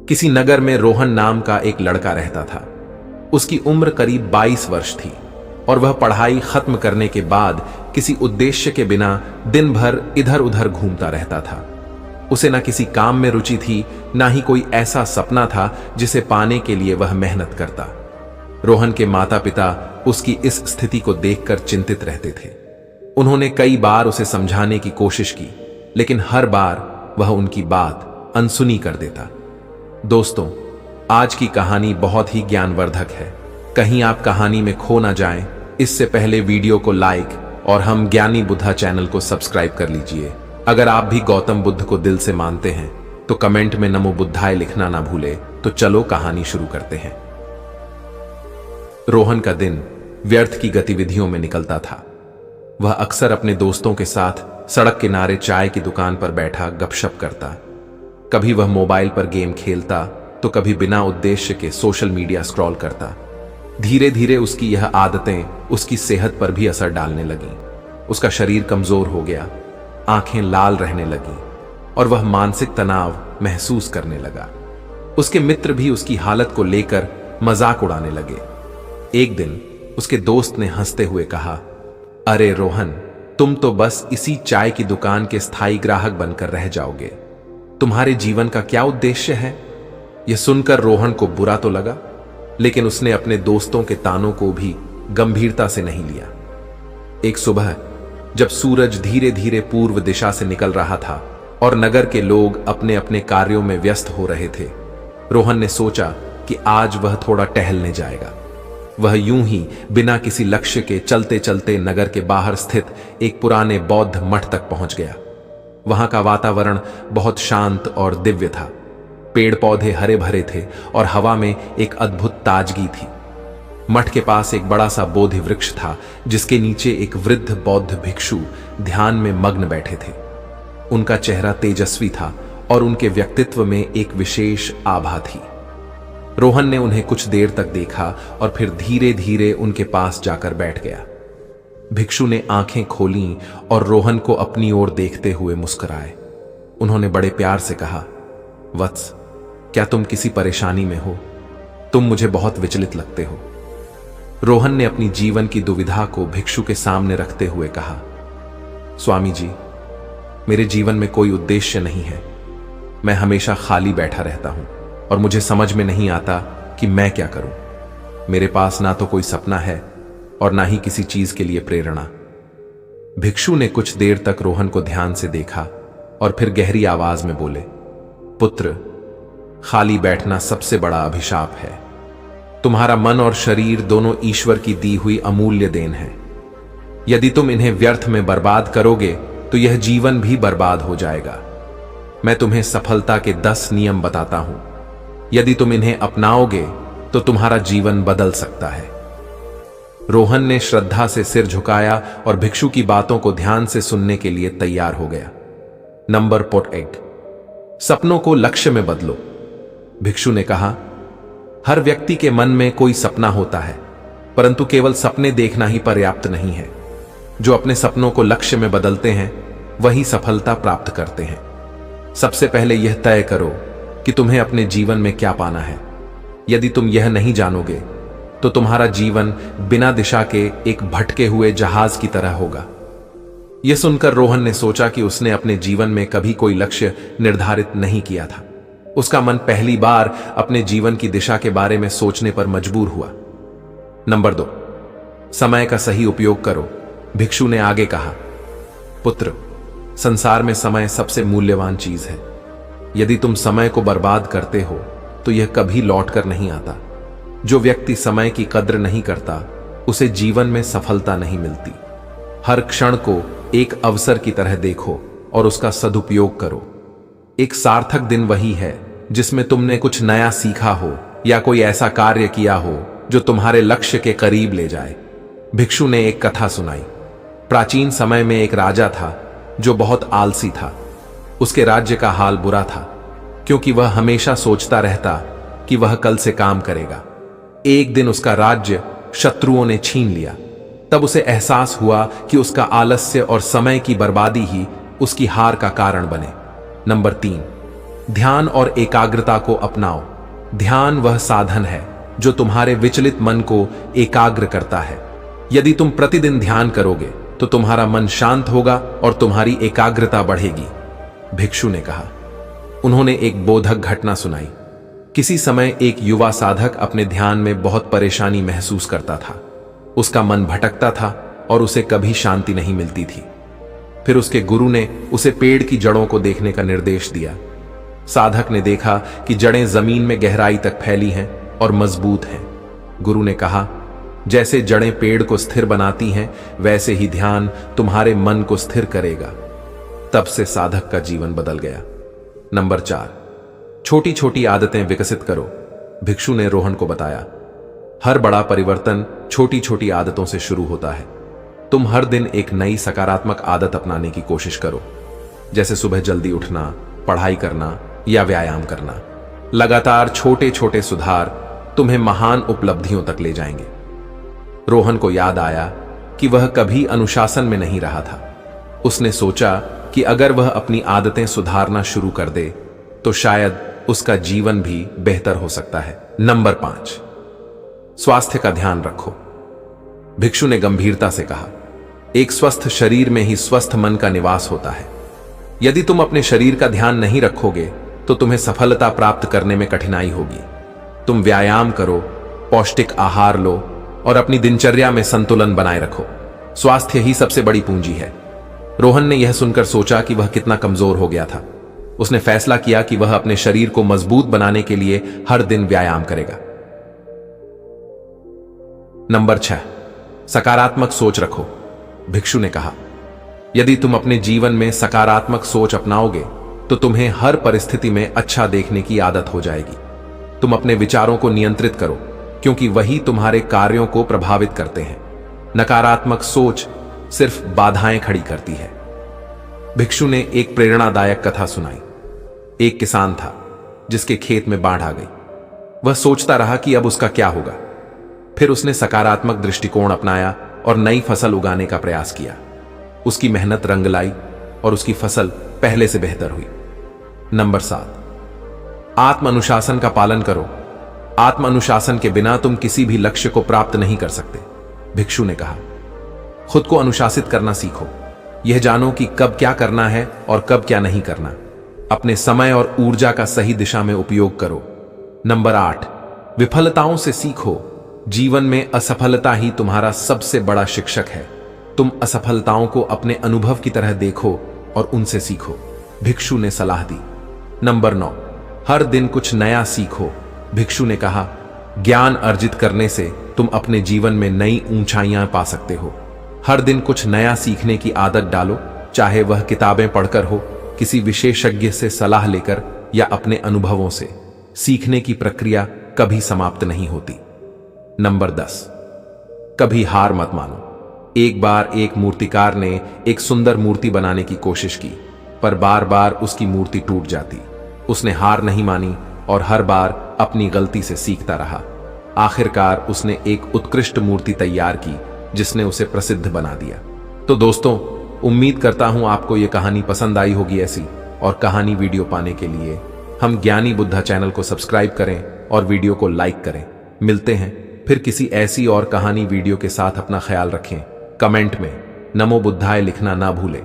किसी नगर में रोहन नाम का एक लड़का रहता था। उसकी उम्र करीब 22 वर्ष थी और वह पढ़ाई खत्म करने के बाद किसी उद्देश्य के बिना दिन भर इधर उधर घूमता रहता था। उसे ना किसी काम में रुचि थी, ना ही कोई ऐसा सपना था जिसे पाने के लिए वह मेहनत करता। रोहन के माता पिता उसकी इस स्थिति को देखकर चिंतित रहते थे। उन्होंने कई बार उसे समझाने की कोशिश की, लेकिन हर बार वह उनकी बात अनसुनी कर देता। दोस्तों, आज की कहानी बहुत ही ज्ञानवर्धक है। कहीं आप कहानी में खो ना जाएं, इससे पहले वीडियो को लाइक और हम ज्ञानी बुद्धा चैनल को सब्सक्राइब कर लीजिए। अगर आप भी गौतम बुद्ध को दिल से मानते हैं तो कमेंट में नमो बुद्धाय लिखना ना भूले। तो चलो कहानी शुरू करते हैं। रोहन का दिन व्यर्थ की गतिविधियों में निकलता था। वह अक्सर अपने दोस्तों के साथ सड़क किनारे चाय की दुकान पर बैठा गपशप करता। कभी वह मोबाइल पर गेम खेलता तो कभी बिना उद्देश्य के सोशल मीडिया स्क्रॉल करता। धीरे धीरे उसकी यह आदतें उसकी सेहत पर भी असर डालने लगीं। उसका शरीर कमजोर हो गया, आंखें लाल रहने लगीं और वह मानसिक तनाव महसूस करने लगा। उसके मित्र भी उसकी हालत को लेकर मजाक उड़ाने लगे। एक दिन उसके दोस्त ने हंसते हुए कहा, अरे रोहन, तुम तो बस इसी चाय की दुकान के स्थायी ग्राहक बनकर रह जाओगे। तुम्हारे जीवन का क्या उद्देश्य है? यह सुनकर रोहन को बुरा तो लगा, लेकिन उसने अपने दोस्तों के तानों को भी गंभीरता से नहीं लिया। एक सुबह जब सूरज धीरे धीरे पूर्व दिशा से निकल रहा था और नगर के लोग अपने अपने कार्यों में व्यस्त हो रहे थे, रोहन ने सोचा कि आज वह थोड़ा टहलने जाएगा। वह यूं ही बिना किसी लक्ष्य के चलते चलते नगर के बाहर स्थित एक पुराने बौद्ध मठ तक पहुंच गया। वहां का वातावरण बहुत शांत और दिव्य था। पेड़ पौधे हरे भरे थे और हवा में एक अद्भुत ताजगी थी। मठ के पास एक बड़ा सा बोधि वृक्ष था, जिसके नीचे एक वृद्ध बौद्ध भिक्षु ध्यान में मग्न बैठे थे। उनका चेहरा तेजस्वी था और उनके व्यक्तित्व में एक विशेष आभा थी। रोहन ने उन्हें कुछ देर तक देखा और फिर धीरे धीरे उनके पास जाकर बैठ गया। भिक्षु ने आंखें खोलीं और रोहन को अपनी ओर देखते हुए मुस्कुराए। उन्होंने बड़े प्यार से कहा, वत्स, क्या तुम किसी परेशानी में हो? तुम मुझे बहुत विचलित लगते हो। रोहन ने अपनी जीवन की दुविधा को भिक्षु के सामने रखते हुए कहा, स्वामी जी, मेरे जीवन में कोई उद्देश्य नहीं है। मैं हमेशा खाली बैठा रहता हूं और मुझे समझ में नहीं आता कि मैं क्या करूं। मेरे पास ना तो कोई सपना है और ना ही किसी चीज के लिए प्रेरणा। भिक्षु ने कुछ देर तक रोहन को ध्यान से देखा और फिर गहरी आवाज में बोले, पुत्र, खाली बैठना सबसे बड़ा अभिशाप है। तुम्हारा मन और शरीर दोनों ईश्वर की दी हुई अमूल्य देन है। यदि तुम इन्हें व्यर्थ में बर्बाद करोगे तो यह जीवन भी बर्बाद हो जाएगा। मैं तुम्हें सफलता के 10 नियम बताता हूं। यदि तुम इन्हें अपनाओगे तो तुम्हारा जीवन बदल सकता है। रोहन ने श्रद्धा से सिर झुकाया और भिक्षु की बातों को ध्यान से सुनने के लिए तैयार हो गया। नंबर 8, सपनों को लक्ष्य में बदलो। भिक्षु ने कहा, हर व्यक्ति के मन में कोई सपना होता है, परंतु केवल सपने देखना ही पर्याप्त नहीं है। जो अपने सपनों को लक्ष्य में बदलते हैं वही सफलता प्राप्त करते हैं। सबसे पहले यह तय करो कि तुम्हें अपने जीवन में क्या पाना है। यदि तुम यह नहीं जानोगे तो तुम्हारा जीवन बिना दिशा के एक भटके हुए जहाज की तरह होगा। यह सुनकर रोहन ने सोचा कि उसने अपने जीवन में कभी कोई लक्ष्य निर्धारित नहीं किया था। उसका मन पहली बार अपने जीवन की दिशा के बारे में सोचने पर मजबूर हुआ। नंबर 2, समय का सही उपयोग करो। भिक्षु ने आगे कहा, पुत्र, संसार में समय सबसे मूल्यवान चीज है। यदि तुम समय को बर्बाद करते हो तो यह कभी लौटकर नहीं आता। जो व्यक्ति समय की कद्र नहीं करता उसे जीवन में सफलता नहीं मिलती। हर क्षण को एक अवसर की तरह देखो और उसका सदुपयोग करो। एक सार्थक दिन वही है जिसमें तुमने कुछ नया सीखा हो या कोई ऐसा कार्य किया हो जो तुम्हारे लक्ष्य के करीब ले जाए। भिक्षु ने एक कथा सुनाई। प्राचीन समय में एक राजा था जो बहुत आलसी था। उसके राज्य का हाल बुरा था क्योंकि वह हमेशा सोचता रहता कि वह कल से काम करेगा। एक दिन उसका राज्य शत्रुओं ने छीन लिया। तब उसे एहसास हुआ कि उसका आलस्य और समय की बर्बादी ही उसकी हार का कारण बने। नंबर 3, ध्यान और एकाग्रता को अपनाओ। ध्यान वह साधन है जो तुम्हारे विचलित मन को एकाग्र करता है। यदि तुम प्रतिदिन ध्यान करोगे तो तुम्हारा मन शांत होगा और तुम्हारी एकाग्रता बढ़ेगी, भिक्षु ने कहा। उन्होंने एक बोधक घटना सुनाई। किसी समय एक युवा साधक अपने ध्यान में बहुत परेशानी महसूस करता था। उसका मन भटकता था और उसे कभी शांति नहीं मिलती थी। फिर उसके गुरु ने उसे पेड़ की जड़ों को देखने का निर्देश दिया। साधक ने देखा कि जड़ें जमीन में गहराई तक फैली हैं और मजबूत हैं। गुरु ने कहा, जैसे जड़ें पेड़ को स्थिर बनाती हैं, वैसे ही ध्यान तुम्हारे मन को स्थिर करेगा। तब से साधक का जीवन बदल गया। नंबर 4, छोटी छोटी आदतें विकसित करो, भिक्षु ने रोहन को बताया। हर बड़ा परिवर्तन छोटी छोटी आदतों से शुरू होता है। तुम हर दिन एक नई सकारात्मक आदत अपनाने की कोशिश करो, जैसे सुबह जल्दी उठना, पढ़ाई करना या व्यायाम करना। लगातार छोटे छोटे सुधार तुम्हें महान उपलब्धियों तक ले जाएंगे। रोहन को याद आया कि वह कभी अनुशासन में नहीं रहा था। उसने सोचा कि अगर वह अपनी आदतें सुधारना शुरू कर दे तो शायद उसका जीवन भी बेहतर हो सकता है। नंबर 5, स्वास्थ्य का ध्यान रखो, भिक्षु ने गंभीरता से कहा। एक स्वस्थ शरीर में ही स्वस्थ मन का निवास होता है। यदि तुम अपने शरीर का ध्यान नहीं रखोगे तो तुम्हें सफलता प्राप्त करने में कठिनाई होगी। तुम व्यायाम करो, पौष्टिक आहार लो और अपनी दिनचर्या में संतुलन बनाए रखो। स्वास्थ्य ही सबसे बड़ी पूंजी है। रोहन ने यह सुनकर सोचा कि वह कितना कमजोर हो गया था। उसने फैसला किया कि वह अपने शरीर को मजबूत बनाने के लिए हर दिन व्यायाम करेगा। नंबर 6, सकारात्मक सोच रखो, भिक्षु ने कहा। यदि तुम अपने जीवन में सकारात्मक सोच अपनाओगे तो तुम्हें हर परिस्थिति में अच्छा देखने की आदत हो जाएगी। तुम अपने विचारों को नियंत्रित करो, क्योंकि वही तुम्हारे कार्यों को प्रभावित करते हैं। नकारात्मक सोच सिर्फ बाधाएं खड़ी करती है। भिक्षु ने एक प्रेरणादायक कथा सुनाई। एक किसान था जिसके खेत में बाढ़ आ गई। वह सोचता रहा कि अब उसका क्या होगा। फिर उसने सकारात्मक दृष्टिकोण अपनाया और नई फसल उगाने का प्रयास किया। उसकी मेहनत रंग लाई और उसकी फसल पहले से बेहतर हुई। नंबर 7, आत्म अनुशासन का पालन करो। आत्म अनुशासन के बिना तुम किसी भी लक्ष्य को प्राप्त नहीं कर सकते, भिक्षु ने कहा। खुद को अनुशासित करना सीखो। यह जानो कि कब क्या करना है और कब क्या नहीं करना। अपने समय और ऊर्जा का सही दिशा में उपयोग करो। नंबर 8, विफलताओं से सीखो। जीवन में असफलता ही तुम्हारा सबसे बड़ा शिक्षक है। तुम असफलताओं को अपने अनुभव की तरह देखो और उनसे सीखो, भिक्षु ने सलाह दी। नंबर 9, हर दिन कुछ नया सीखो, भिक्षु ने कहा। ज्ञान अर्जित करने से तुम अपने जीवन में नई ऊंचाइयां पा सकते हो। हर दिन कुछ नया सीखने की आदत डालो, चाहे वह किताबें पढ़कर हो, किसी विशेषज्ञ से सलाह लेकर या अपने अनुभवों से। सीखने की प्रक्रिया कभी समाप्त नहीं होती। नंबर 10, कभी हार मत मानो। एक बार एक मूर्तिकार ने एक सुंदर मूर्ति बनाने की कोशिश की, पर बार बार उसकी मूर्ति टूट जाती। उसने हार नहीं मानी और हर बार अपनी गलती से सीखता रहा। आखिरकार उसने एक उत्कृष्ट मूर्ति तैयार की जिसने उसे प्रसिद्ध बना दिया। तो दोस्तों, उम्मीद करता हूं आपको यह कहानी पसंद आई होगी। ऐसी और कहानी वीडियो पाने के लिए हम ज्ञानी बुद्धा चैनल को सब्सक्राइब करें और वीडियो को लाइक करें। मिलते हैं फिर किसी ऐसी और कहानी वीडियो के साथ। अपना ख्याल रखें। कमेंट में नमो बुद्धाय लिखना ना भूलें।